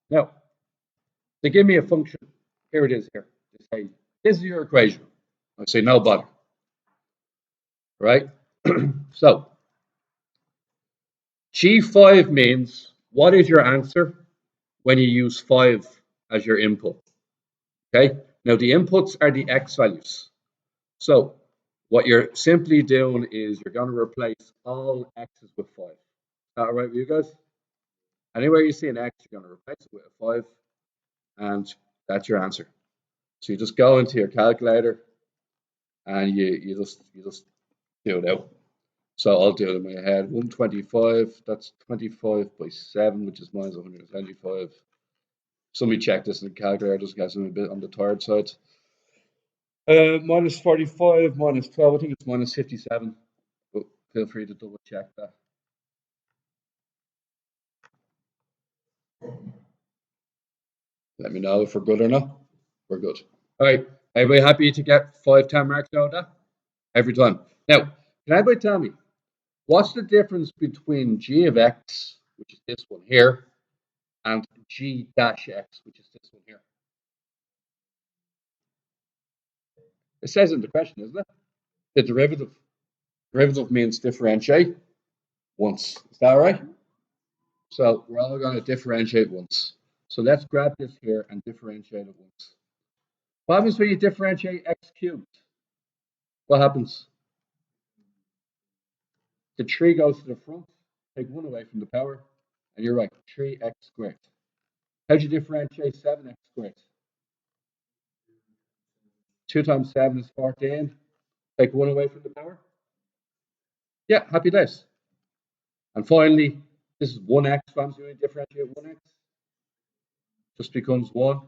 Now, they give me a function. Here it is here. They say, this is your equation. I say, no bother. Right? So, G5 means what is your answer when you use 5 as your input? Okay? Now, the inputs are the x values. So, what you're simply doing is you're going to replace all x's with 5. Is that all right with you guys? Anywhere you see an x, you're going to replace it with a 5, and that's your answer. So you just go into your calculator and you just do it out. So I'll do it in my head. 125, that's 25 by 7, which is minus 175. Somebody check this in the calculator, just guess I'm a bit on the tired side. Minus 45, minus 12, I think it's minus 57. But feel free to double check that. Let me know if we're good or not. We're good. All right. Everybody happy to get 5, 10 marks out of that? Every time. Now, can anybody tell me, what's the difference between g of x, which is this one here, and g dash x, which is this one here? It says in the question, isn't it? The derivative. Derivative means differentiate once. Is that right? So we're all going to differentiate once. So let's grab this here and differentiate it once. What happens when you differentiate x cubed? What happens? The 3 goes to the front, take 1 away from the power, and you're right, 3x squared. How do you differentiate 7x squared? 2 times 7 is 14. Take 1 away from the power. Yeah, happy days. And finally, this is 1x. What happens when you differentiate 1x? Just becomes 1.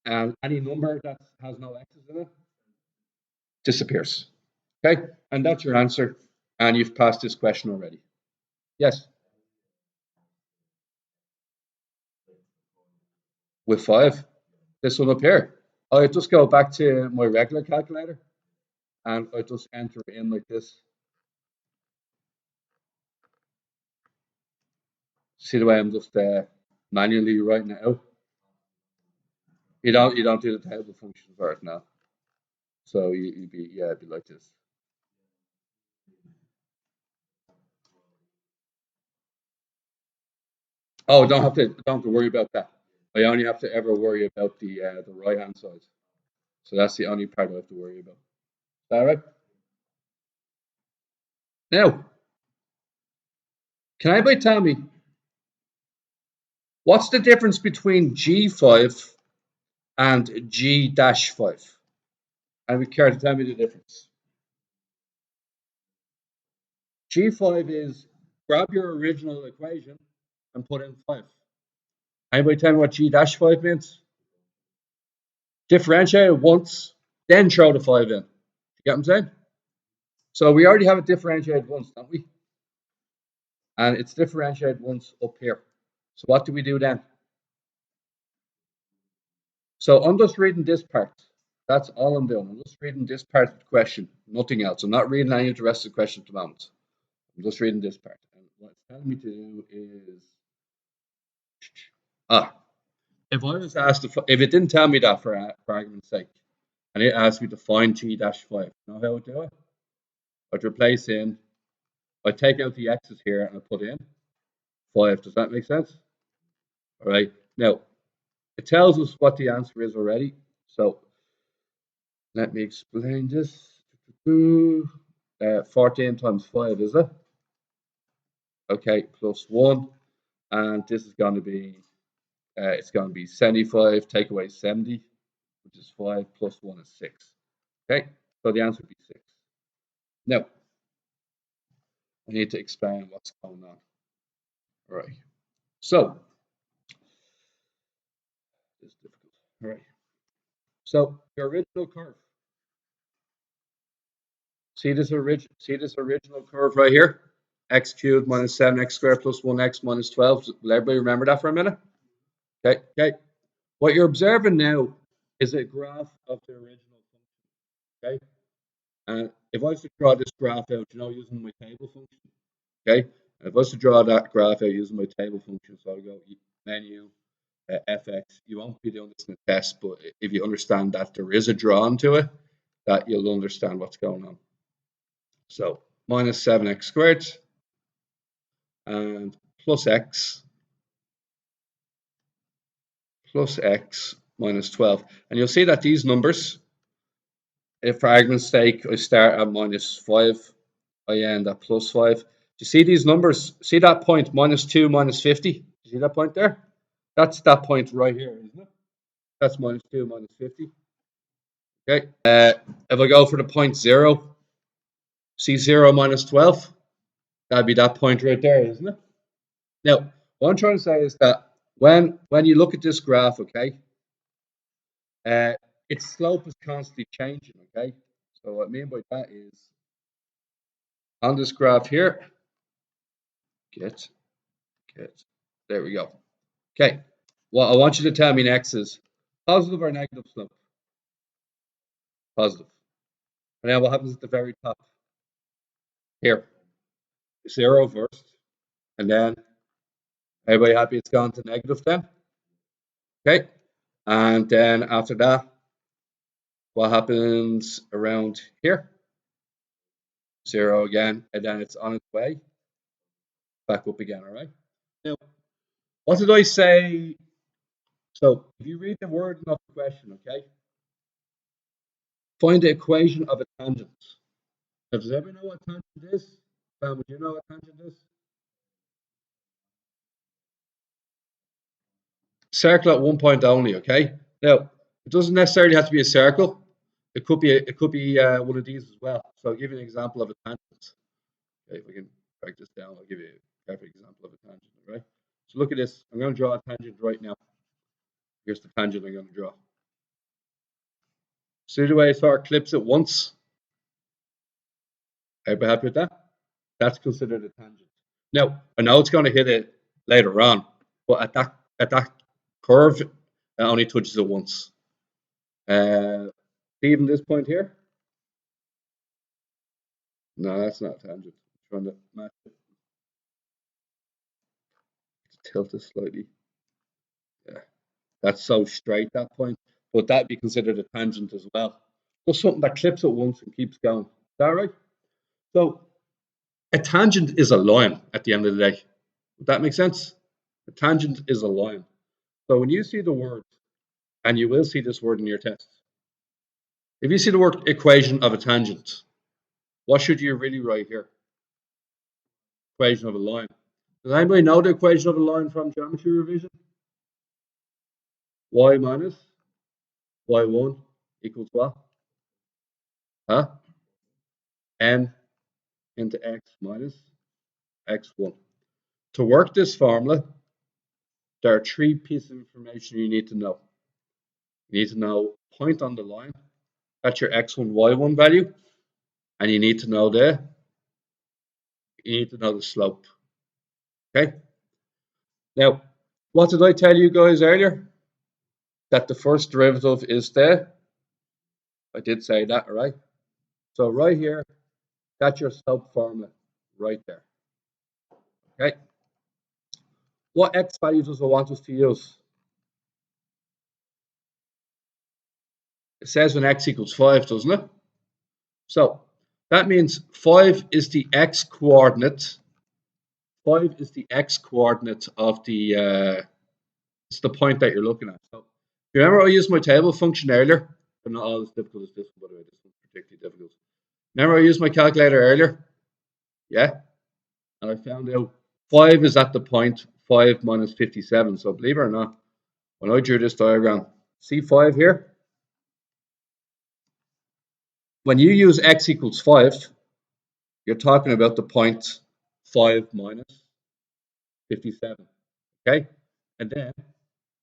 And any number that has no x's in it disappears. Okay? And that's your answer. And you've passed this question already. Yes? With 5. This one up here. I just go back to my regular calculator and I just enter it in like this. See the way I'm just manually writing it out? You don't do the table function for it now. So it'd be like this. Oh, don't have to worry about that. I only have to ever worry about the right hand side. So that's the only part I have to worry about. Is that right? Now, can anybody tell me what's the difference between G5 and G-5? Anybody care to tell me the difference? G5 is grab your original equation and put in 5. Anybody tell me what G-5 means? Differentiate it once, then throw the 5 in. You get what I'm saying? So we already have it differentiated once, don't we? And it's differentiated once up here. So what do we do then? So I'm just reading this part. That's all I'm doing. I'm just reading this part of the question, nothing else. I'm not reading any of the rest of the question at the moment. I'm just reading this part. And what it's telling me to do is, if I was asked, if it didn't tell me that for argument's sake, and it asked me to find G-5, you know how I would do it? I'd replace in, I'd take out the x's here and I'd put in 5. Does that make sense? All right. Now, it tells us what the answer is already. So let me explain this. 14 times 5, is it? Okay, plus 1. And this is going to be, it's going to be 75, take away 70, which is 5, plus 1 is 6. Okay, so the answer would be 6. Now, I need to explain what's going on. All right. So, this is difficult. All right. So, the original curve. See this original curve right here? X cubed minus 7x squared plus 1x minus 12. Will everybody remember that for a minute? Okay. Okay. What you're observing now is a graph of the original function. Okay. And if I was to draw this graph out, using my table function. Okay. And if I was to draw that graph out using my table function, so I go menu, FX. You won't be doing this in the test, but if you understand that there is a drawn to it, that you'll understand what's going on. So minus 7x squared and plus x minus 12. And you'll see that these numbers, if for argument's sake, I start at minus 5, I end at plus 5. Do you see these numbers? See that point, minus 2, minus 50? You see that point there? That's that point right here, isn't it? That's minus 2, minus 50. Okay. If I go for the point 0, see 0 minus 12? That'd be that point right there, isn't it? Now, what I'm trying to say is that when you look at this graph, okay, its slope is constantly changing, okay? So what I mean by that is, on this graph here, get, there we go. Okay, what I want you to tell me next is positive or negative slope? Positive. And now what happens at the very top? Here, 0 first, and then, everybody happy it's gone to negative then? Okay, and then after that, what happens around here? 0 again, and then it's on its way back up again, all right? Now, what did I say? So if you read the wording of the question, okay, find the equation of a tangent. Now, does everyone know what tangent is? Would you know what tangent is? Circle at one point only, okay? Now, it doesn't necessarily have to be a circle. It could be one of these as well. So I'll give you an example of a tangent. Okay, if we can break this down, I'll give you a perfect example of a tangent, all right? So look at this. I'm going to draw a tangent right now. Here's the tangent I'm going to draw. See the way it sort of clips it once? Everybody happy with that? That's considered a tangent. Now, I know it's going to hit it later on, but at that curve, it only touches it once. See even this point here? No, that's not a tangent. I'm trying to match it. Tilt it slightly. Yeah, that's so straight, that point. But that'd be considered a tangent as well. Just something that clips it once and keeps going. Is that right? So a tangent is a line at the end of the day. Would that make sense? A tangent is a line. So when you see the word, and you will see this word in your test, if you see the word equation of a tangent, what should you really write here? Equation of a line. Does anybody know the equation of a line from geometry revision? Y minus y1 equals what? Huh? M into x minus x1. To work this formula, there are 3 pieces of information you need to know. You need to know point on the line, that's your x1, y1 value, and you need to know the slope. Okay? Now, what did I tell you guys earlier? That the first derivative is there. I did say that, all right? So right here, that's your slope formula right there. Okay? What x value does it want us to use? It says when x equals 5, doesn't it? So that means 5 is the x coordinate. 5 is the x coordinate of the it's the point that you're looking at. So remember I used my table function earlier? But not all as difficult as this one, by the way. This one's particularly difficult. Remember I used my calculator earlier? Yeah? And I found out 5 is at the point 5 minus 57. So believe it or not, when I drew this diagram, see 5 here? When you use x equals 5, you're talking about the point 5 minus 57. Okay? And then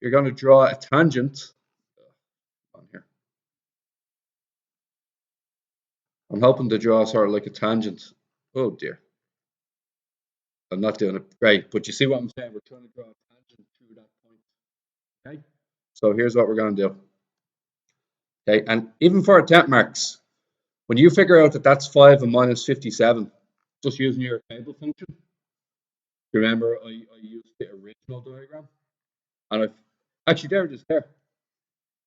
you're going to draw a tangent on here. I'm hoping to draw sort of like a tangent. Oh dear. I'm not doing it great, but you see what I'm saying? We're trying to draw a tangent through that point. Okay? So here's what we're going to do. Okay, and even for attempt marks, when you figure out that that's 5 and minus 57, just using your table function, remember I used the original diagram? And actually, there it is there.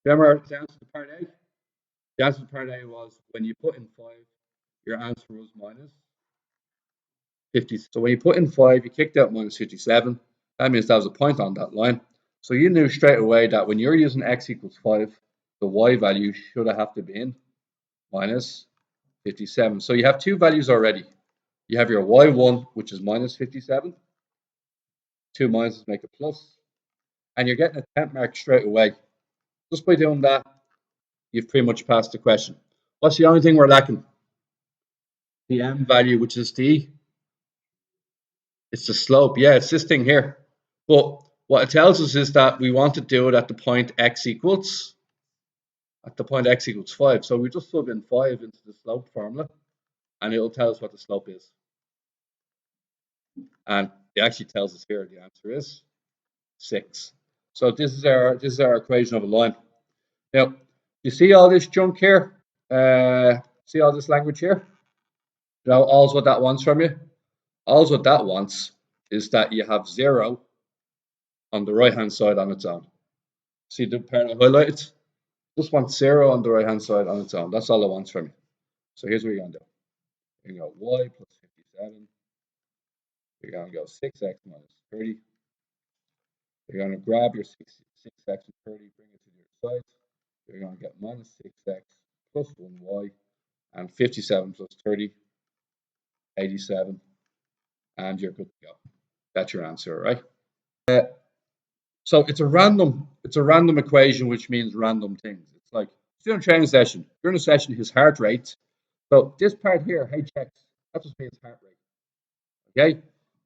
Remember the answer to part A? The answer to part A was when you put in 5, your answer was minus 50. So when you put in 5, you kicked out minus 57. That means that was a point on that line. So you knew straight away that when you're using x equals 5, the y value should have to be in minus 57. So you have two values already. You have your y1, which is minus 57. Two minuses make a plus. And you're getting a temp mark straight away. Just by doing that, you've pretty much passed the question. What's the only thing we're lacking? The m value, which is it's the slope. Yeah, it's this thing here. But what it tells us is that we want to do it at the point x equals 5. So we just sub in 5 into the slope formula, and it'll tell us what the slope is. And it actually tells us here the answer is 6. So this is our equation of a line. Now, you see all this junk here? See all this language here? You know, all's what that wants from you? All's what that wants is that you have 0 on the right-hand side on its own. See the part I highlighted? Just want 0 on the right-hand side on its own. That's all it wants from you. So here's what you're going to do. You're going to go y plus 57. You're going to go 6x minus 30. You're going to grab your 6x and 30, bring it to the other side. You're going to get minus 6x plus 1y, and 57 plus 30, 87, and you're good to go. That's your answer, right? So it's a random equation, which means random things. It's like during a training session. During a session, his heart rate. So this part here, hx, that just means heart rate. Okay,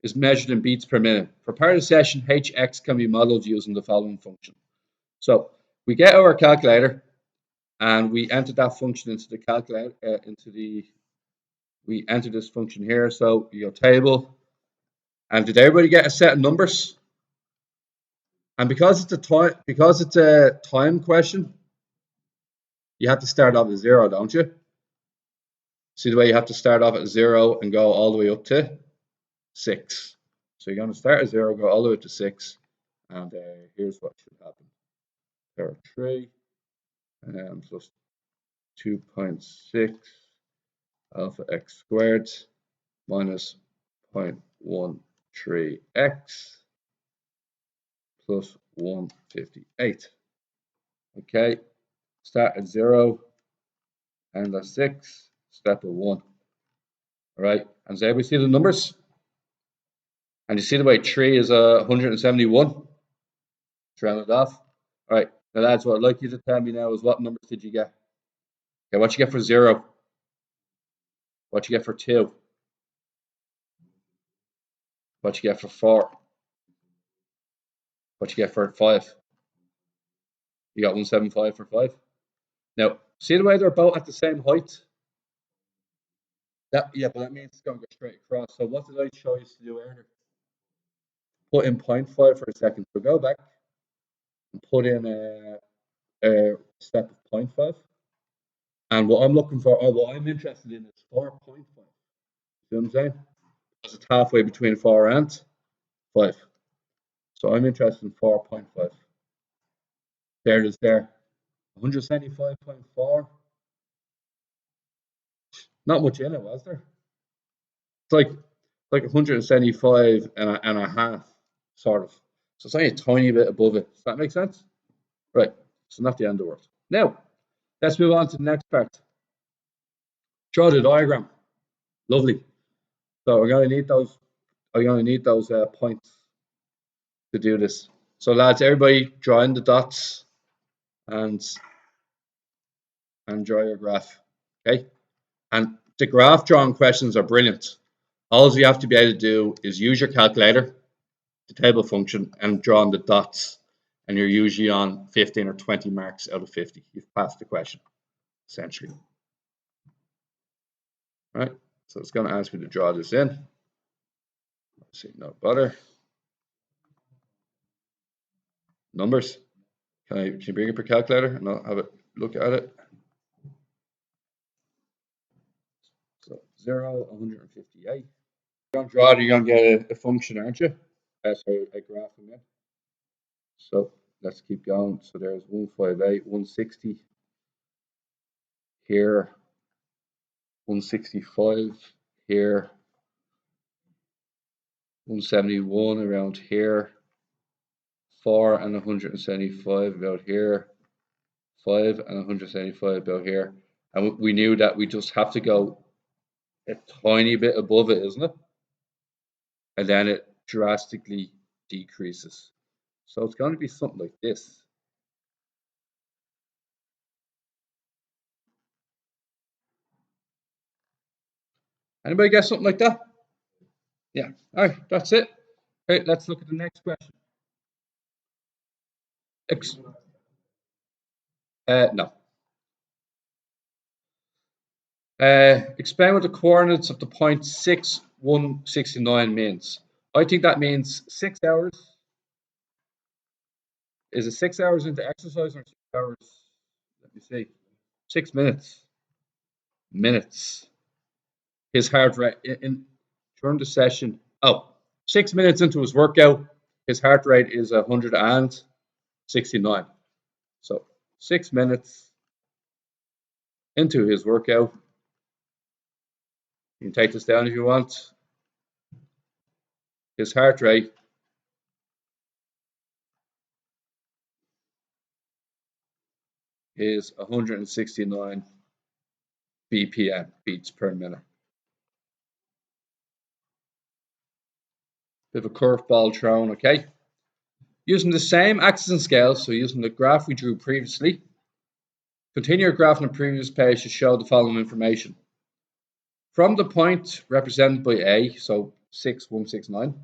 is measured in beats per minute. For part of the session, hx can be modeled using the following function. So we get our calculator, and we enter that function into the calculator. We enter this function here. So your table, and did everybody get a set of numbers? And because it's a time question, you have to start off at 0, don't you? See the way you have to start off at 0 and go all the way up to 6. So you're going to start at 0, go all the way up to 6, and here's what should happen. There are 3 plus 2.6 alpha x squared minus 0.13x plus 158. Okay, start at 0, end at 6, step at 1. All right, and does everybody see the numbers? And you see the way 3 is 171? Round it off. All right, now lads, what I'd like you to tell me now is what numbers did you get? Okay, what you get for 0? What you get for 2? What you get for 4? What you get for 5? You got 175 for 5. Now, see the way they're both at the same height? Yeah, but that means it's going to go straight across. So what did I show you to do earlier? Put in 0.5 for a second. So go back and put in a step of 0.5. And what I'm looking for, or what I'm interested in, is 4.5. See what I'm saying? Because it's halfway between 4 and 5. So I'm interested in 4.5. There it is there. 175.4. Not much in it, was there? It's like 175 and a half, sort of. So it's only a tiny bit above it. Does that make sense? Right. So not the end of the world. Now, let's move on to the next part. Draw the diagram. Lovely. So we're going to need those. I'm going to need those points to do this. So lads, everybody draw in the dots and draw your graph. Okay. And the graph drawing questions are brilliant. All you have to be able to do is use your calculator, the table function, and draw on the dots. And you're usually on 15 or 20 marks out of 50. You've passed the question, essentially. All right. So it's going to ask me to draw this in. Let's see, no bother. Numbers. Can you bring up your calculator and I'll have a look at it? So 0, 158. You're going to draw it, you're going to get a function, aren't you? Sorry, a graph again. So let's keep going. So there's 158, 160 here, 165 here, 171 around here, 4 and 175 about here, 5 and 175 about here. And we knew that we just have to go a tiny bit above it, isn't it? And then it drastically decreases. So it's going to be something like this. Anybody get something like that? Yeah. All right, that's it. Okay, let's look at the next question. No. Explain what the coordinates of the point 6169 means. I think that means 6 hours. Is it 6 hours into exercise or 6 hours? Let me see. 6 minutes. Minutes. His heart rate during the session. Oh, 6 minutes into his workout, his heart rate is 169. So 6 minutes into his workout. You can take this down if you want. His heart rate is 169 BPM, beats per minute. Bit of a curveball thrown, okay? Using the same axis and scale, so using the graph we drew previously, continue your graph on the previous page to show the following information. From the point represented by A, so 6169,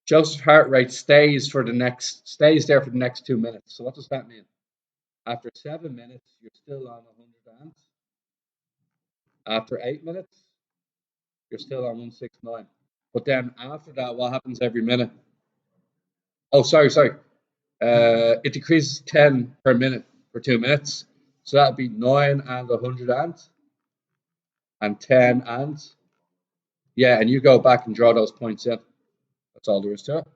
Joseph's heart rate stays there for the next 2 minutes. So what does that mean? After 7 minutes, you're still on 100 amps. After 8 minutes, you're still on 169. But then after that, what happens every minute? Oh, sorry. It decreases 10 per minute for 2 minutes. So that would be 9 and 100 amps and 10 amps. Yeah, and you go back and draw those points in. That's all there is to it.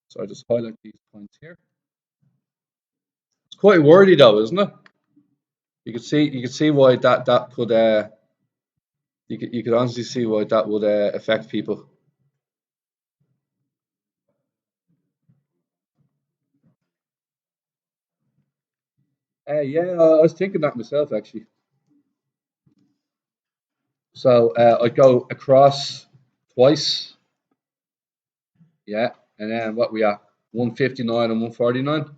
So I just highlight these points here. It's quite wordy though, isn't it? You can see why that could you could honestly see why that would affect people. Yeah, I was thinking that myself actually. So I go across twice, yeah, and then what we are 159 and 149.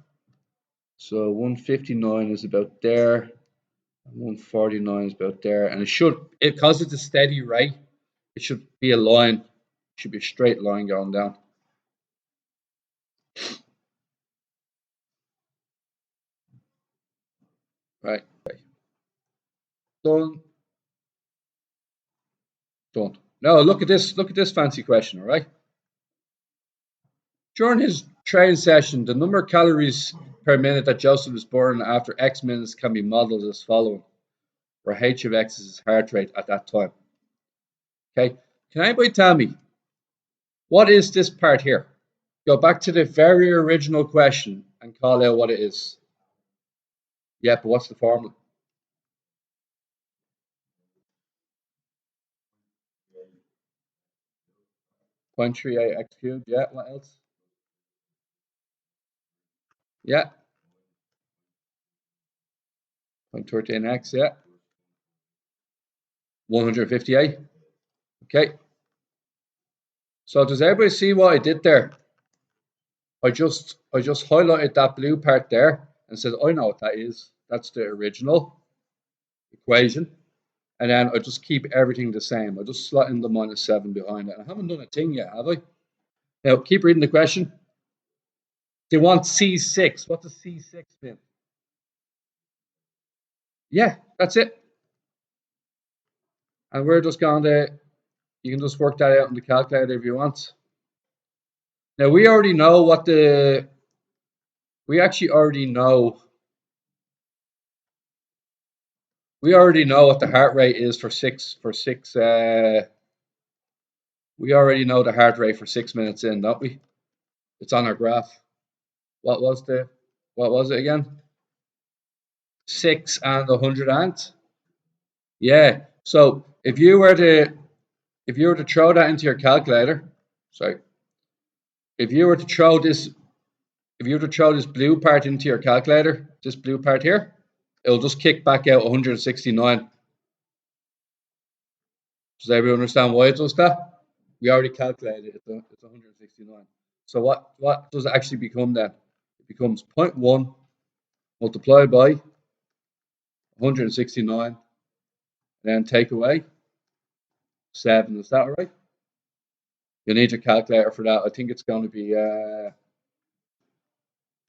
So 159 is about there, 149 is about there, and because it's a steady rate, it should be a line, it should be a straight line going down. Right. Done. Done. Now look at this fancy question, all right? During his training session, the number of calories per minute that Joseph was burning after X minutes can be modeled as following, where H of X is his heart rate at that time. Okay, can anybody tell me, what is this part here? Go back to the very original question and call out what it is. Yeah, but what's the formula? 0.38 x cubed, yeah, what else? Yeah, 0.13x, yeah. 158. Okay. So does everybody see what I did there? I just highlighted that blue part there and said, I know what that is. That's the original equation. And then I just keep everything the same. I just slot in the -7 behind it. And I haven't done a thing yet, have I? Now keep reading the question. They want C6. What does C6 mean? Yeah, that's it. And we're just going to, you can just work that out in the calculator if you want. Now we already know we actually already know, what the heart rate is we already know the heart rate for 6 minutes in, don't we? It's on our graph. What was it again? 6 and 100 ant. Yeah. So if you were to throw that into your calculator, sorry, if you were to throw this if you were to throw this blue part into your calculator, this blue part here, it'll just kick back out 169. Does everyone understand why it does that? We already calculated it. It's 169. So what does it actually become then? It becomes 0.1 multiplied by 169, and then take away 7. Is that all right? You need your calculator for that. I think it's going to be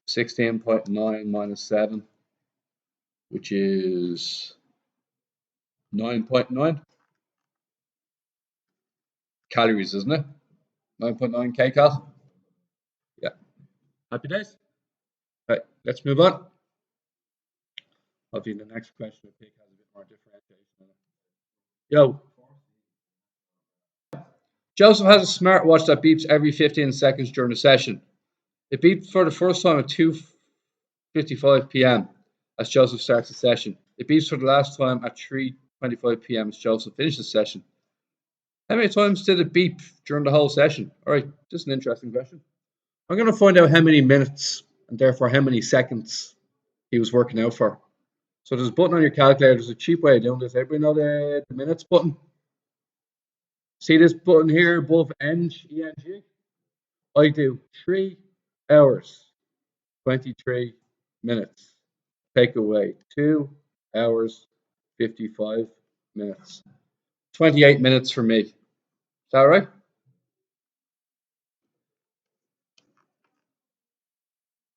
16.9 minus 7, which is 9.9 calories, isn't it? 9.9 kcal. Yeah. Happy days. Right, let's move on. Hopefully the next question I pick has a bit more differentiation in it. Yo, Joseph has a smartwatch that beeps every 15 seconds during the session. It beeps for the first time at 2:55 p.m. as Joseph starts the session. It beeps for the last time at 3:25 p.m. as Joseph finishes the session. How many times did it beep during the whole session? All right, just an interesting question. I'm going to find out how many minutes and therefore how many seconds he was working out for. So there's a button on your calculator. There's a cheap way of doing this. Everybody know the minutes button? See this button here above ENG? I do 3 hours, 23 minutes. Take away 2 hours, 55 minutes. 28 minutes for me. Is that right?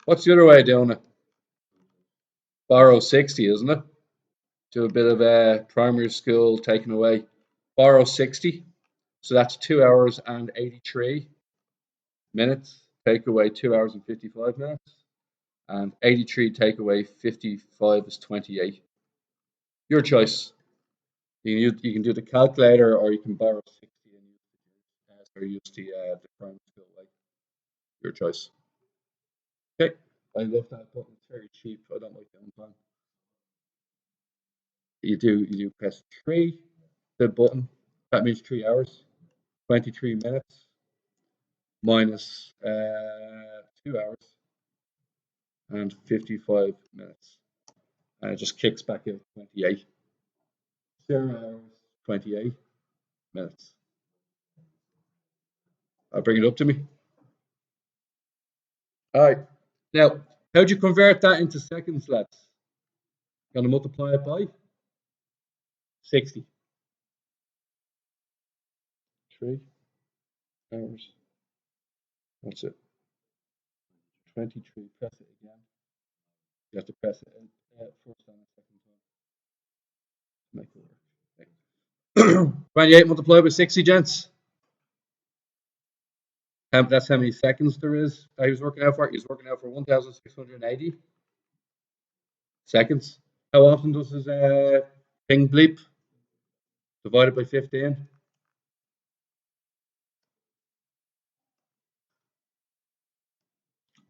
What's the other way of doing it? Borrow 60, isn't it? Do a bit of primary school taken away. Borrow 60. So that's 2 hours and 83 minutes. Take away 2 hours and 55 minutes. And 83 take away 55 is 28. Your choice. You can do the calculator or you can borrow 60 and use the primary school way. Your choice. Okay. I love that button. It's very cheap. I don't like downtime. You press 3, the button. That means 3 hours, 23 minutes minus 2 hours and 55 minutes. And it just kicks back out 28. 0 hours, 28 minutes. I'll bring it up to me. All right. Now, how do you convert that into seconds, lads? Going to multiply it by 60. 3 hours. That's it. 23. Press it again. You have to press it first and second time. Make it work. 28 multiplied by 60, gents. That's how many seconds there is. He was working out for. He's working out for 1,680 seconds. How often does his ping bleep? Divided by 15.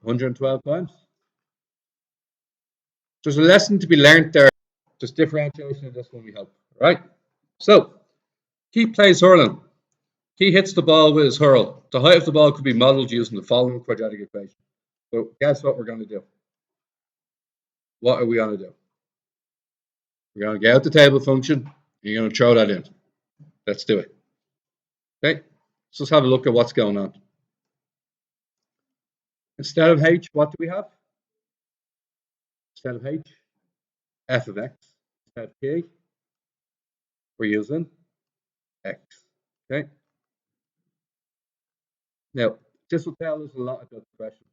112 times. There's a lesson to be learned there. Just differentiation in this one, we hope. Right? So, he plays hurling. He hits the ball with his hurl. The height of the ball could be modeled using the following quadratic equation. So, guess what we're going to do? What are we going to do? We're going to get out the table function. You're going to throw that in. Let's do it. Okay? Let's just have a look at what's going on. Instead of h, what do we have? Instead of h, f of x. Instead of p, we're using x. Okay? Now, this will tell us a lot about the question.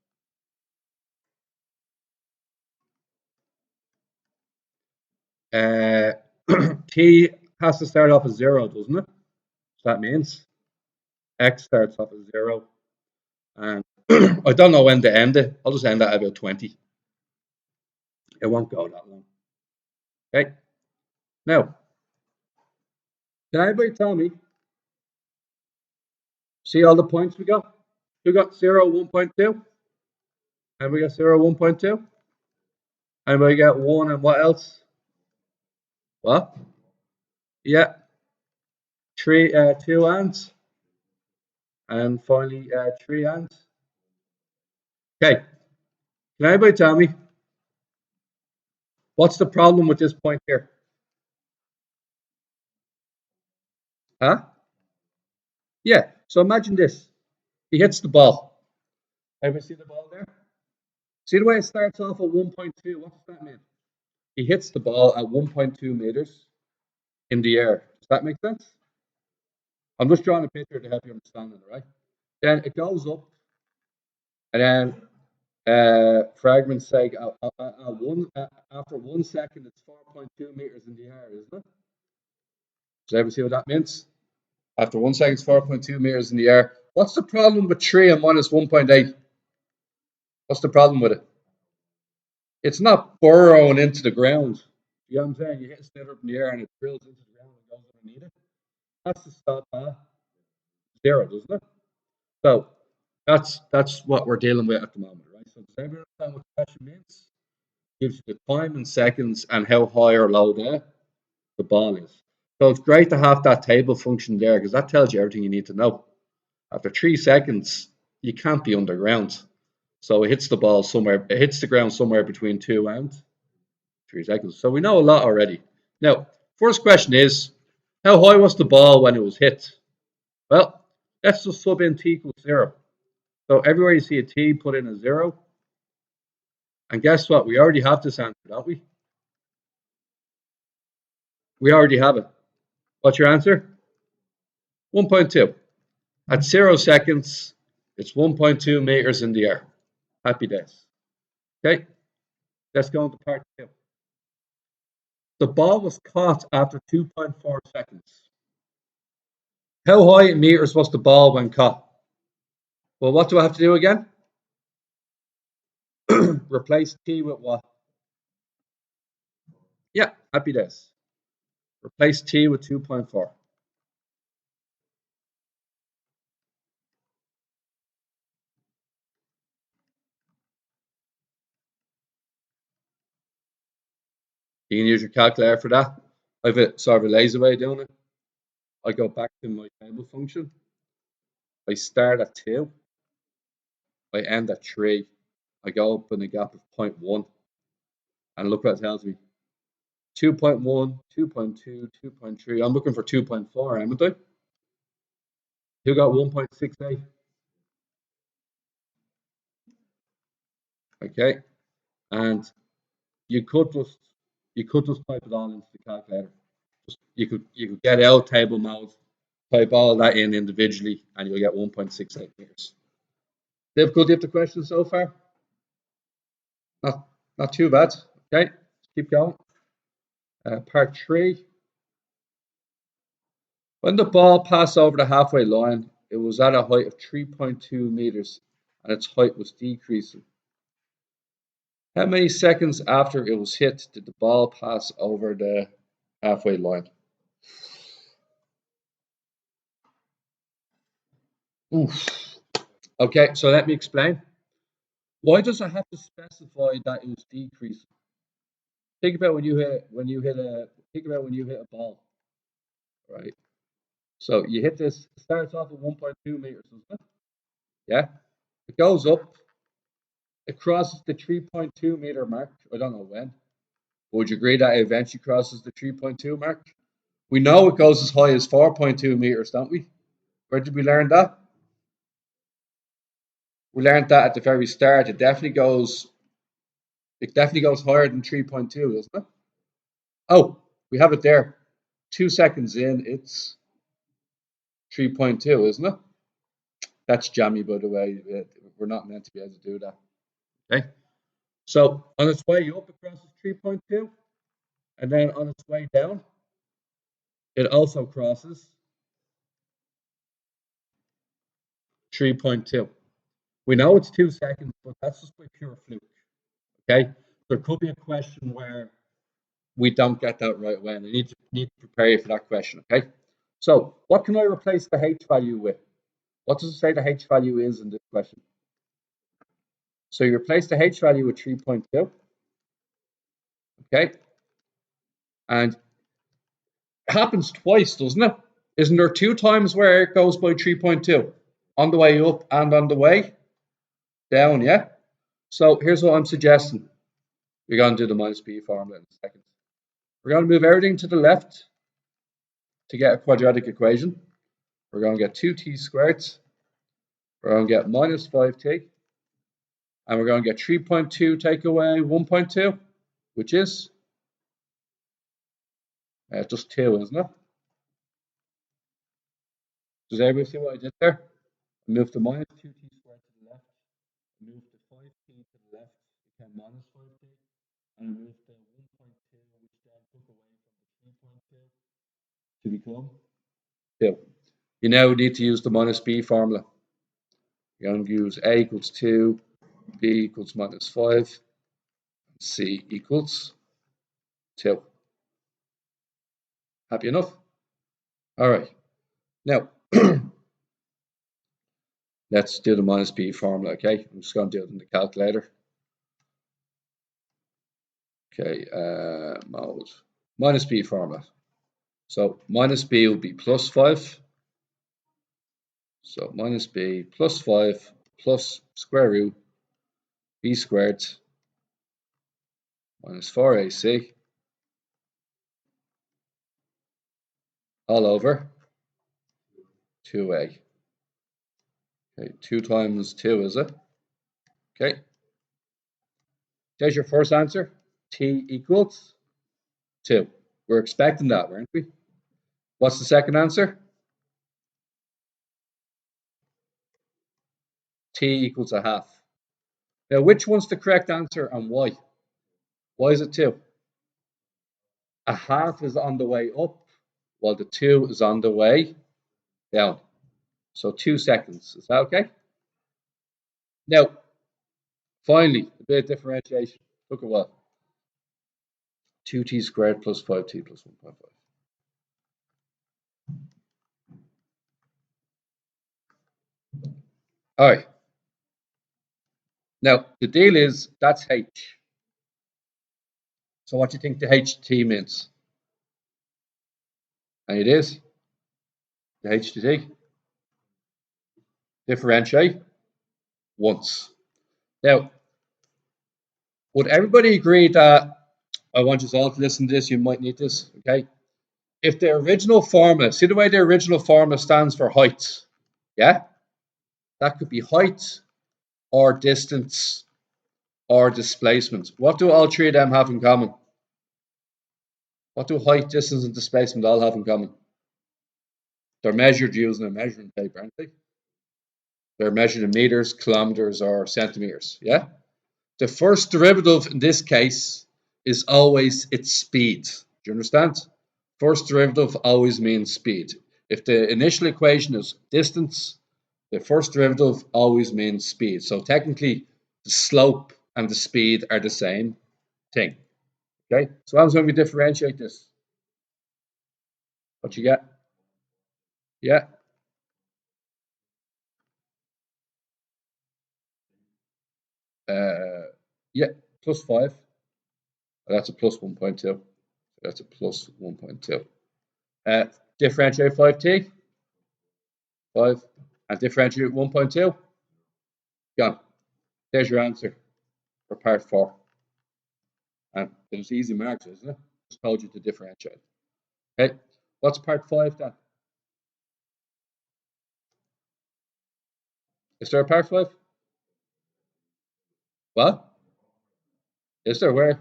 T has to start off as 0, doesn't it? So that means x starts off as 0. And I don't know when to end it. I'll just end that at about 20. It won't go that long. Okay? Now, can anybody tell me? See all the points we got? We got 0, 1.2. Anybody got 0, 1.2? Anybody got 1 and what else? What? Yeah, 3, 2 ands. And finally, 3 ands. Okay, can anybody tell me what's the problem with this point here? Huh? Yeah, so imagine this. He hits the ball. Everybody see the ball there? See the way it starts off at 1.2? What does that mean? He hits the ball at 1.2 meters in the air. Does that make sense? I'm just drawing a picture to help you understand it, right? Then it goes up, and then for argument's sake, after 1 second, it's 4.2 meters in the air, isn't it? Does everyone see what that means? After 1 second, it's 4.2 meters in the air. What's the problem with 3 and minus 1.8? What's the problem with it? It's not burrowing into the ground. You know what I'm saying? You hit a slitter up in the air and it drills into the ground and goes underneath it. That's the stop at 0, doesn't it? So that's what we're dealing with at the moment, right? So does everyone understand what the question means? Gives you the time in seconds and how high or low the ball is. So it's great to have that table function there because that tells you everything you need to know. After 3 seconds, you can't be underground. So it hits the ball somewhere, it hits the ground somewhere between 2 and 3 seconds. So we know a lot already. Now, first question is, how high was the ball when it was hit? Well, let's just sub in t equals 0. So everywhere you see a t, put in a 0. And guess what? We already have this answer, don't we? We already have it. What's your answer? 1.2. At 0 seconds, it's 1.2 meters in the air. Happy days. Okay, let's go into part 2. The ball was caught after 2.4 seconds. How high in meters was the ball when caught? Well, what do I have to do again? Replace t with what? Yeah, happy days. Replace t with 2.4. You can use your calculator for that. I have a sort of a lazy way of doing it. I go back to my table function. I start at 2. I end at 3. I go up in a gap of 0.1. And look what it tells me. 2.1, 2.2, 2.3. I'm looking for 2.4, haven't I? Who got 1.68? Okay. And you could just type it all into the calculator. You could get out table mode, type all that in individually, and you'll get 1.68 meters. Difficulty of the question so far? Not too bad. Okay, keep going. Part 3. When the ball passed over the halfway line, it was at a height of 3.2 meters, and its height was decreasing. How many seconds after it was hit did the ball pass over the halfway line? Oof. Okay, so let me explain. Why does it have to specify that it was decreasing? Think about when you hit a ball, right? So you hit this. It starts off at 1.2 meters, doesn't it? Yeah. It goes up. It crosses the 3.2 meter mark. I don't know when. Would you agree that it eventually crosses the 3.2 mark? We know it goes as high as 4.2 meters, don't we? Where did we learn that? We learned that at the very start. It definitely goes higher than 3.2, doesn't it? Oh, we have it there. 2 seconds in, it's 3.2, isn't it? That's jammy, by the way. We're not meant to be able to do that. Okay. So on its way up, it crosses 3.2, and then on its way down, it also crosses 3.2. We know it's 2 seconds, but that's just by pure fluke. Okay. There could be a question where we don't get that right away, and I need to prepare you for that question. Okay. So what can I replace the h value with? What does it say the h value is in this question? So you replace the h value with 3.2. Okay. And it happens twice, doesn't it? Isn't there 2 times where it goes by 3.2? On the way up and on the way down, yeah? So here's what I'm suggesting. We're going to do the minus b formula in a second. We're going to move everything to the left to get a quadratic equation. We're going to get 2t squared. We're going to get minus 5t. And we're going to get 3.2 take away 1.2, which is just 2, isn't it? Does everybody see what I did there? I moved the minus 2t squared to the left. I moved the 5t to the left, became minus 5t. And I moved the 1.2, which then took away from the 3.2 to become 2. You now need to use the minus b formula. You're going to use a equals 2, b equals minus 5, c equals 2. Happy enough? All right. Now, let's do the minus b formula, okay? I'm just going to do it in the calculator. Okay, mode. Minus b formula. So minus b will be plus 5. So minus b plus 5 plus square root b squared minus 4ac all over 2a. Okay, 2 times 2, is it? Okay. There's your first answer. T equals 2. We're expecting that, weren't we? What's the second answer? T equals a half. Now, which one's the correct answer and why? Why is it 2? A half is on the way up, while the 2 is on the way down. So 2 seconds. Is that okay? Now, finally, a bit of differentiation. Look at what? 2t squared plus 5t plus 1.5. All right. Now, the deal is that's h. So what do you think the ht means? And it is the h to t. Differentiate once. Now, would everybody agree that, I want you all to listen to this, you might need this, okay? If the original formula, see the way the original formula stands for height, yeah? That could be height or distance or displacement. What do all three of them have in common? What do height, distance, and displacement all have in common? They're measured using a measuring tape, aren't they? They're measured in meters, kilometers, or centimeters, yeah? The first derivative in this case is always its speed. Do you understand? First derivative always means speed. If the initial equation is distance, the first derivative always means speed. So technically, the slope and the speed are the same thing. Okay? So I'm going to differentiate this. What you get? Yeah. Yeah, plus 5. That's a plus 1.2. That's a plus 1.2. Differentiate 5t. 5. And differentiate 1.2. Gone. There's your answer for part 4. And there's easy marks, isn't it? Just told you to differentiate. Okay. What's part 5 then? Is there a part 5? What? Is there? Where?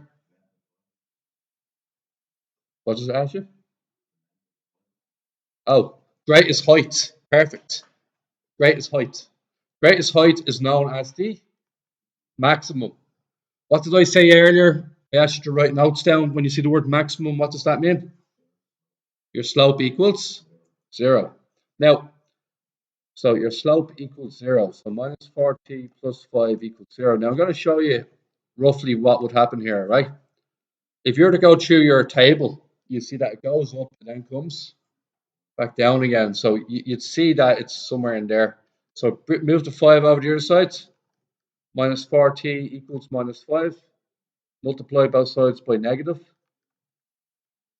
What does it ask you? Oh, greatest height. Perfect. Greatest height. Greatest height is known as the maximum. What did I say earlier? I asked you to write notes down. When you see the word maximum, what does that mean? Your slope equals 0. Now, so your slope equals 0. So minus 4t plus 5 equals 0. Now I'm going to show you roughly what would happen here, right? If you were to go through your table, you see that it goes up and then comes back down again. So you'd see that it's somewhere in there. So move the 5 over to the other side. minus 4t equals minus 5. Multiply both sides by negative.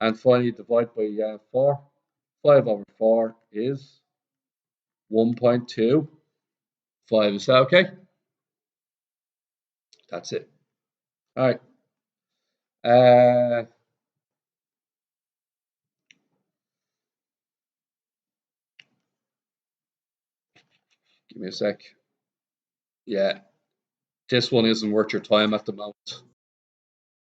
And finally divide by 4. 5 over 4 is 1.2. 5, is that okay? That's it. All right. Give me a sec. Yeah, this one isn't worth your time at the moment.